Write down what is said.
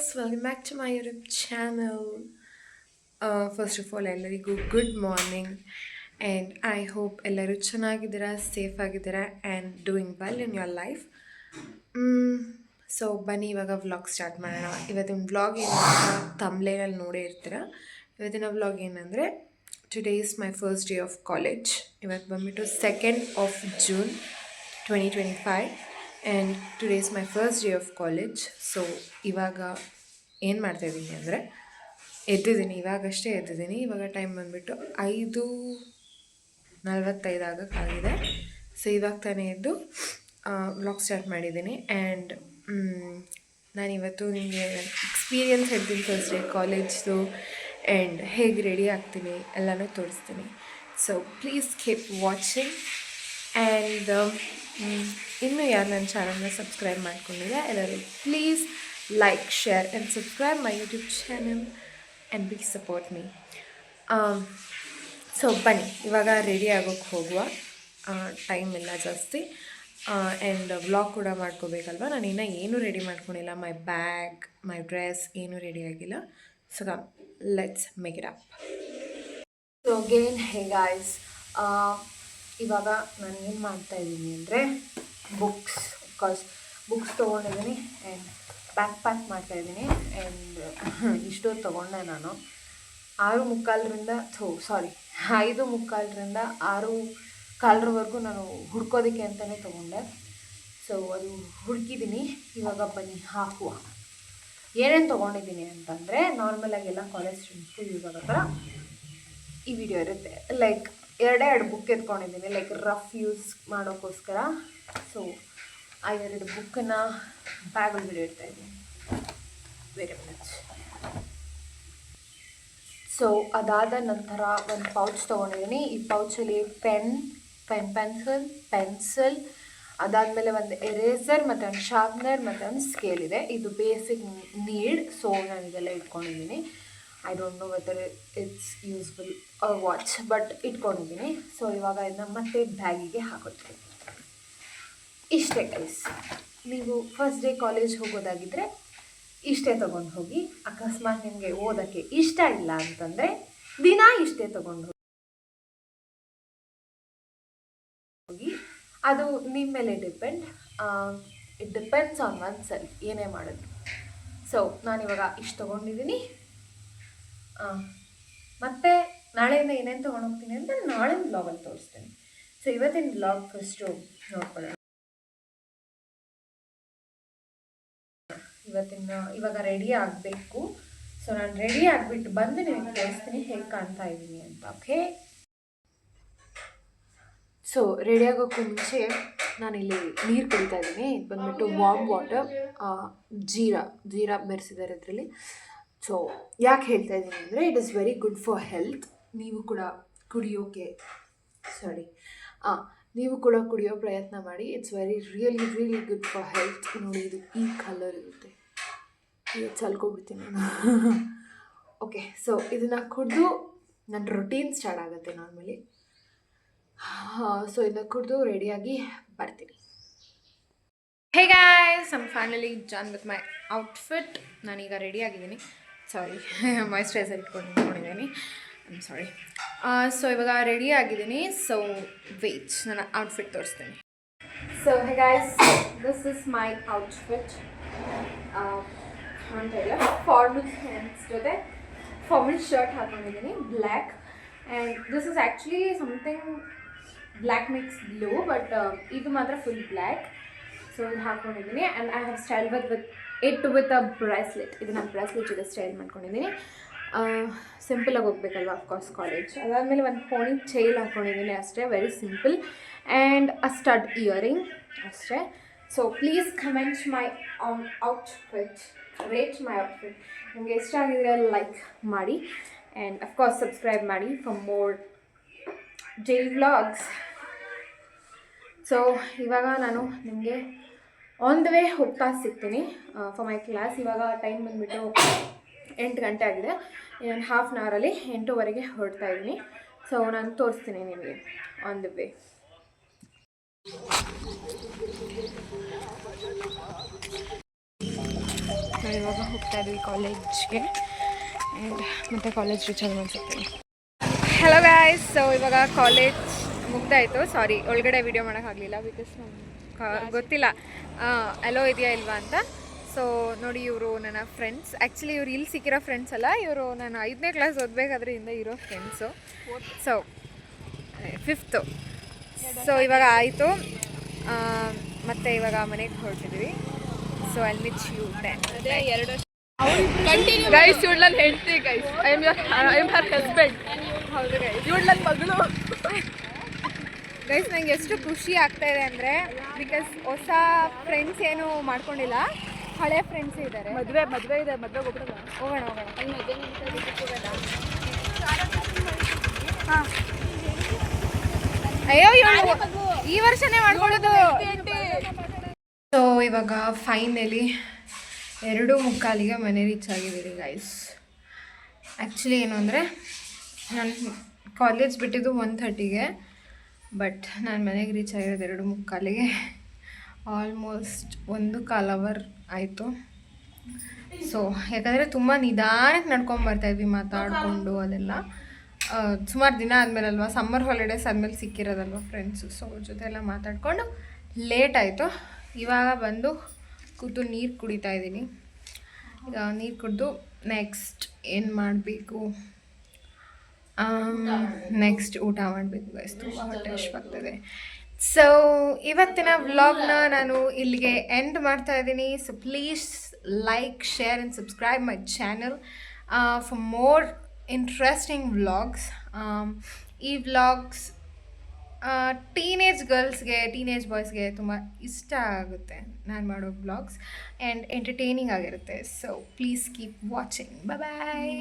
guys, welcome back to my YouTube channel. First of all, ಎಲ್ಲರಿಗೂ good morning and I hope ಎಲ್ಲರೂ ಚೆನ್ನಾಗಿದ್ದೀರಾ, safe ಆಗಿದ್ದೀರಾ and doing well in your life. So ಬನ್ನಿ ಇವಾಗ vlog start ಮಾಡೋಣ. ಇವತ್ತಿನ vlog ಏನಂತ ತಮ್ಲೇನಲ್ಲಿ ನೋಡೇ ಇರ್ತೀರ. ಇವತ್ತಿನ ವ್ಲಾಗ್ ಏನಂದರೆ today is my first day of college. ಇವತ್ತು ಬಂದುಬಿಟ್ಟು 2nd of June 2025 and today is my first day of college. So ಇವಾಗ ಏನು ಮಾಡ್ತಾಯಿದ್ದೀನಿ ಅಂದರೆ ಎದ್ದಿದ್ದೀನಿ, ಇವಾಗಷ್ಟೇ ಎದ್ದಿದ್ದೀನಿ. ಇವಾಗ ಟೈಮ್ ಬಂದುಬಿಟ್ಟು 5:45 ಆಗೋಕ್ಕಾಗಿದೆ. ಸೊ ಇವಾಗ ತಾನೇ ಎದ್ದು ವ್ಲಾಗ್ ಸ್ಟಾರ್ಟ್ ಮಾಡಿದ್ದೀನಿ. ಆ್ಯಂಡ್ ನಾನಿವತ್ತು ನಿಮಗೆ ಎಕ್ಸ್ಪೀರಿಯನ್ಸ್ ಹೇಳ್ತೀನಿ ಫಸ್ಟ್ ಡೇ ಕಾಲೇಜ್ದು ಆ್ಯಂಡ್ ಹೇಗೆ ರೆಡಿ ಆಗ್ತೀನಿ ಎಲ್ಲನೂ ತೋರಿಸ್ತೀನಿ. So please keep watching. And ಇನ್ನೂ ಯಾರು ನನ್ನ ಚಾನಲ್ನ ಸಬ್ಸ್ಕ್ರೈಬ್ ಮಾಡ್ಕೊಂಡಿಲ್ಲ ಎಲ್ಲರೂ please like, share and subscribe my YouTube channel and please support me. So ಬನ್ನಿ ಇವಾಗ ರೆಡಿ ಆಗೋಕ್ಕೆ ಹೋಗುವ. ಟೈಮ್ ಇಲ್ಲ ಜಾಸ್ತಿ ಆ್ಯಂಡ್ ವ್ಲಾಗ್ ಕೂಡ ಮಾಡ್ಕೋಬೇಕಲ್ವ. ನಾನು ಇನ್ನೂ ಏನೂ ರೆಡಿ ಮಾಡ್ಕೊಂಡಿಲ್ಲ. ಮೈ ಬ್ಯಾಗ್, ಮೈ ಡ್ರೆಸ್ ಏನೂ ರೆಡಿ ಆಗಿಲ್ಲ. So let's make it up. So again hey guys, ಇವಾಗ ನಾನು ಏನು ಮಾಡ್ತಾಯಿದ್ದೀನಿ ಅಂದರೆ ಬುಕ್ಸ್ ತೊಗೊಂಡಿದ್ದೀನಿ ಆ್ಯಂಡ್ ಬ್ಯಾಕ್ ಪ್ಯಾಕ್ ಮಾಡ್ತಾಯಿದ್ದೀನಿ. ಆ್ಯಂಡ್ ಇಷ್ಟೊತ್ತು ತೊಗೊಂಡೆ ನಾನು 6:45ರಿಂದ 5:45ರಿಂದ 6:15 ನಾನು ಹುಡ್ಕೋದಕ್ಕೆ ಅಂತಲೇ ತೊಗೊಂಡೆ. ಸೊ ಅದು ಹುಡುಕಿದ್ದೀನಿ. ಇವಾಗ ಬನ್ನಿ ಹಾಕುವ. ಏನೇನು ತೊಗೊಂಡಿದ್ದೀನಿ ಅಂತಂದರೆ ನಾರ್ಮಲಾಗೆಲ್ಲ ಕಾಲೇಜ್ ಸ್ಟೂಡೆಂಟ್ಸ್ಗೂ ಯೂಸ್ ಆಗೋ ಥರ ಈ ವಿಡಿಯೋ ಇರುತ್ತೆ. ಲೈಕ್ ಎರಡೇ ಬುಕ್ ಎತ್ಕೊಂಡಿದ್ದೀನಿ, ಲೈಕ್ ರಫ್ ಯೂಸ್ ಮಾಡೋಕ್ಕೋಸ್ಕರ. ಸೊ ಆ 2 ಬುಕ್ಕನ್ನು ಬ್ಯಾಗ್ ಒಳಗಡೆ ಇಡ್ತಾಯಿದ್ದೀನಿ. Very much. ಸೊ ಅದಾದ ನಂತರ ಒಂದು ಪೌಚ್ ತೊಗೊಂಡಿದ್ದೀನಿ. ಈ ಪೌಚಲ್ಲಿ ಪೆನ್ಸಿಲ್, ಅದಾದಮೇಲೆ ಒಂದು ಎರೇಸರ್ ಮತ್ತು ಒಂದು ಶಾರ್ಪ್ನರ್ ಮತ್ತು ಒಂದು ಸ್ಕೇಲ್ ಇದೆ. ಇದು ಬೇಸಿಕ್ ನೀಡ್. ಸೊ ನಾನು ಇದೆಲ್ಲ ಇಟ್ಕೊಂಡಿದ್ದೀನಿ. I don't know whether it's useful or watch, but ಇಟ್ಕೊಂಡಿದ್ದೀನಿ. ಸೊ ಇವಾಗ ಇದನ್ನ ಮತ್ತೆ ಬ್ಯಾಗಿಗೆ ಹಾಕೋತೀನಿ. ಇಷ್ಟೇ ಗೈಸ್. ನೀವು ಫಸ್ಟ್ ಡೇ ಕಾಲೇಜ್ ಹೋಗೋದಾಗಿದ್ದರೆ ಇಷ್ಟೇ ತೊಗೊಂಡು ಹೋಗಿ. ಅಕಸ್ಮಾತ್ ನಿಮಗೆ ಓದೋಕ್ಕೆ ಇಷ್ಟ ಇಲ್ಲ ಅಂತಂದರೆ ದಿನ ಇಷ್ಟೇ ತೊಗೊಂಡು ಹೋಗಿ. ಅದು ನಿಮ್ಮ ಮೇಲೆ depend. It depends on one self ಏನೇ ಮಾಡೋದು. ಸೊ ನಾನಿವಾಗ ಇಷ್ಟು ತೊಗೊಂಡಿದ್ದೀನಿ. ಮತ್ತು ನಾಳೆಯಿಂದ ಏನೇನು ತೊಗೊಂಡು ಹೋಗ್ತೀನಿ ಅಂತ ನಾಳಿನ ಬ್ಲಾಗಲ್ಲಿ ತೋರಿಸ್ತೀನಿ. ಸೊ ಇವತ್ತಿನ ಬ್ಲಾಗ್ ಫಸ್ಟು ನೋಡ್ಕೊಳ್ಳೋಣ. ಇವಾಗ ರೆಡಿ ಆಗಬೇಕು. ಸೊ ನಾನು ರೆಡಿ ಆಗಿಬಿಟ್ಟು ಬಂದು ನಿಮಗೆ ತೋರಿಸ್ತೀನಿ ಹೇಗೆ ಕಾಣ್ತಾ ಇದ್ದೀನಿ ಅಂತ. ಓಕೆ. ಸೊ ರೆಡಿ ಆಗೋಕ್ಕೂ ಮುಂಚೆ ನಾನಿಲ್ಲಿ ನೀರು ಕುಡಿತಾ ಇದ್ದೀನಿ. ಇದು ಬಂದುಬಿಟ್ಟು ವಾರ್ಮ್ ವಾಟರ್, ಜೀರಾ ಬೆರೆಸಿದ್ದಾರೆ ಇದರಲ್ಲಿ. ಸೊ ಯಾಕೆ ಹೇಳ್ತಾ ಇದ್ದೀನಿ ಅಂದರೆ it is very good for health. ನೀವು ಕೂಡ ಕುಡಿಯೋ ಪ್ರಯತ್ನ ಮಾಡಿ. It's really good for health. ನೋಡಿ, ಇದು ಈ ಕಲರ್ ಇರುತ್ತೆ. ಇದು ಚಲ್ಕೊಬಿಡ್ತೀನಿ ನಾನು. ಓಕೆ. ಸೊ ಇದನ್ನು ಕುಡಿದು ನನ್ನ ರೊಟೀನ್ ಸ್ಟಾರ್ಟ್ ಆಗುತ್ತೆ ನಾರ್ಮಲಿ. ಸೊ ಇದನ್ನ ಕುಡಿದು ರೆಡಿಯಾಗಿ ಬರ್ತೀನಿ. Hey guys, I am finally done with my outfit. ನಾನೀಗ ರೆಡಿಯಾಗಿದ್ದೀನಿ. ಮಾಯ್ಶ್ಚರೈಸರ್ ಇಟ್ಕೊಂಡಿದ್ದೀನಿ. I am sorry. ಸೊ ಇವಾಗ ರೆಡಿ ಆಗಿದ್ದೀನಿ. ಸೊ ವೇಟ್, ನನ್ನ ಔಟ್ಫಿಟ್ ತೋರಿಸ್ತೀನಿ. So hey guys, this is my outfit. ಅಂತ ಇಲ್ಲ, ಫಾರ್ಮಲ್ ಪ್ಯಾಂಟ್ಸ್ ಜೊತೆ ಫಾರ್ಮಲ್ ಶರ್ಟ್ ಹಾಕೊಂಡಿದ್ದೀನಿ, black. And this is actually something black mix blue, but ಇದು ಮಾತ್ರ ಫುಲ್ ಬ್ಲ್ಯಾಕ್. ಸೊ ಇದು ಹಾಕ್ಕೊಂಡಿದ್ದೀನಿ. And I have style with a bracelet. ಇದು ನಾನು ಬ್ರೇಸ್ಲೆಟ್ ಜೊತೆ ಸ್ಟೈಲ್ ಮಾಡ್ಕೊಂಡಿದ್ದೀನಿ. ಸಿಂಪಲಾಗಿ ಹೋಗ್ಬೇಕಲ್ವ ಅಫ್ಕೋರ್ಸ್ ಕಾಲೇಜ್. ಅದಾದಮೇಲೆ ಒಂದು ಪೋನಿ ಚೈಲ್ ಹಾಕ್ಕೊಂಡಿದ್ದೀನಿ ಅಷ್ಟೇ, very simple. And a stud earring ಅಷ್ಟೇ. So please comment my outfit, rate my outfit. ನಿಮಗೆ ಇಷ್ಟ ಆಗಿದ್ರೆ ಲೈಕ್ ಮಾಡಿ ಆ್ಯಂಡ್ ಅಫ್ಕೋರ್ಸ್ ಸಬ್ಸ್ಕ್ರೈಬ್ ಮಾಡಿ for more daily vlogs. So ಇವಾಗ ನಾನು ನಿಮಗೆ ಆನ್ ದ ವೇ ಹೋಗ್ತಾ ಸಿಗ್ತೀನಿ ಫಾರ್ ಮೈ ಕ್ಲಾಸ್. ಇವಾಗ ಟೈಮ್ ಬಂದುಬಿಟ್ಟು 8 ಗಂಟೆ ಆಗಿದೆ. ಇನ್ನೊಂದು ಹಾಫ್ ಆನ್ ಅವರಲ್ಲಿ 8:00ವರೆಗೆ ಹೊರಡ್ತಾ ಇದ್ದೀನಿ. ಸೊ ನಾನು ತೋರಿಸ್ತೀನಿ ನಿಮಗೆ ಆನ್ ದ ವೇ. ನಾನು ಇವಾಗ ಹೋಗ್ತಾ ಇದ್ವಿ ಕಾಲೇಜ್ಗೆ ಆ್ಯಂಡ್ ಮತ್ತೆ ಕಾಲೇಜ್ ರೀಚ್ ಆಗಿ ಅನ್ಸುತ್ತೆ. ಹಲೋ ಗಾಯ್ಸ್, ಸೊ ಇವಾಗ ಕಾಲೇಜ್ ಮುಗ್ದಾಯಿತು. ಸಾರಿ, ಒಳಗಡೆ ವೀಡಿಯೋ ಮಾಡೋಕ್ಕಾಗಲಿಲ್ಲ ಬಿಕಾಸ್ ಗೊತ್ತಿಲ್ಲ ಅಲೋ ಇದೆಯಾ ಇಲ್ವಾ ಅಂತ. ಸೊ ನೋಡಿ, ಇವರು ನನ್ನ ಫ್ರೆಂಡ್ಸ್. ಆ್ಯಕ್ಚುಲಿ ಇವ್ರು ಇಲ್ಲಿ ಸಿಕ್ಕಿರೋ ಫ್ರೆಂಡ್ಸ್ ಅಲ್ಲ, ಇವರು ನಾನು 5ನೇ ಕ್ಲಾಸ್ ಓದಬೇಕಾದ್ರಿಂದ ಇರೋ ಫ್ರೆಂಡ್ಸು. So 5th. ಸೊ ಇವಾಗ ಆಯಿತು, ಮತ್ತು ಇವಾಗ ಮನೆಗೆ ಹೊರಟಿದ್ವಿ. So I will meet you then. ಅದೇ 2 ವರ್ಷ ಕಂಟಿನ್ಯೂ ಗೈಸ್. ಇವಳು ನನ್ನ ಹೆಂಡತಿ guys. I am her husband. ಹೌದು ಗೈಸ್, ಇವಳು ನನ್ನ ಮಗಳು. ಗೈಸ್ ನಂಗೆ ಎಷ್ಟು ಖುಷಿ ಆಗ್ತಾ ಇದೆ ಅಂದರೆ, ಬಿಕಾಸ್ ಹೊಸ ಫ್ರೆಂಡ್ಸ್ ಏನು ಮಾಡ್ಕೊಂಡಿಲ್ಲ, ಹಳೆ ಫ್ರೆಂಡ್ಸ್ ಇದ್ದಾರೆ. ಮದುವೆ ಇದೆ, ಮದುವೆಗೆ ಹೋಗೋಣ. ಹಾಂ, ಅಯ್ಯೋ ಈ ವರ್ಷನೇ ಮಾಡ್ಕೊಳ್ಳೋದು. ಸೊ ಇವಾಗ ಫೈನಲಿ 2:45ಗೆ ಮನೆ ರೀಚ್ ಆಗಿದ್ದೀರಿ ಗೈಸ್. ಆ್ಯಕ್ಚುಲಿ ಏನು ಅಂದರೆ, ನಾನು ಕಾಲೇಜ್ ಬಿಟ್ಟಿದ್ದು 1:30ಗೆ, ಬಟ್ ನಾನು ಮನೆಗೆ ರೀಚ್ ಆಗಿರೋದು 2:45ಗೆ. ಆಲ್ಮೋಸ್ಟ್ 1.25 ಅವರ್ ಆಯಿತು. ಸೊ ಯಾಕಂದರೆ ತುಂಬ ನಿಧಾನಕ್ಕೆ ನಡ್ಕೊಂಬರ್ತಾಯಿದ್ವಿ ಮಾತಾಡಿಕೊಂಡು. ಅದೆಲ್ಲ ಸುಮಾರು ದಿನ ಆದಮೇಲೆ ಅಲ್ವಾ, ಸಮ್ಮರ್ ಹಾಲಿಡೇಸ್ ಆದಮೇಲೆ ಸಿಕ್ಕಿರೋದಲ್ವ ಫ್ರೆಂಡ್ಸು. ಸೊ ಅವ್ರ ಜೊತೆ ಎಲ್ಲ ಮಾತಾಡಿಕೊಂಡು ಲೇಟ್ ಆಯಿತು. ಇವಾಗ ಬಂದು ಕೂತು ನೀರು ಕುಡಿತಾ ಇದ್ದೀನಿ. ಈಗ ನೀರು ಕುಡಿದು ನೆಕ್ಸ್ಟ್ ಏನು ಮಾಡಬೇಕು, ನೆಕ್ಸ್ಟ್ ಊಟ ಮಾಡಬೇಕು ಗೈಸ್. ತುಂಬ ಹೊಟ್ಟೆ ಹಶ್ವಾಗ್ತದೆ. ಸೊ ಇವತ್ತಿನ ವ್ಲಾಗ್ನ ನಾನು ಇಲ್ಲಿಗೆ ಎಂಡ್ ಮಾಡ್ತಾ ಇದ್ದೀನಿ. So please like, share and subscribe my channel for more interesting vlogs. ಈ ವ್ಲಾಗ್ಸ್ ಟೀನೇಜ್ ಗರ್ಲ್ಸ್ಗೆ, ಟೀನೇಜ್ ಬಾಯ್ಸ್ಗೆ ತುಂಬ ಇಷ್ಟ ಆಗುತ್ತೆ ನಾನು ಮಾಡೋ ವ್ಲಾಗ್ಸ್, ಆ್ಯಂಡ್ ಎಂಟರ್ಟೈನಿಂಗ್ ಆಗಿರುತ್ತೆ. So please keep watching. Bye.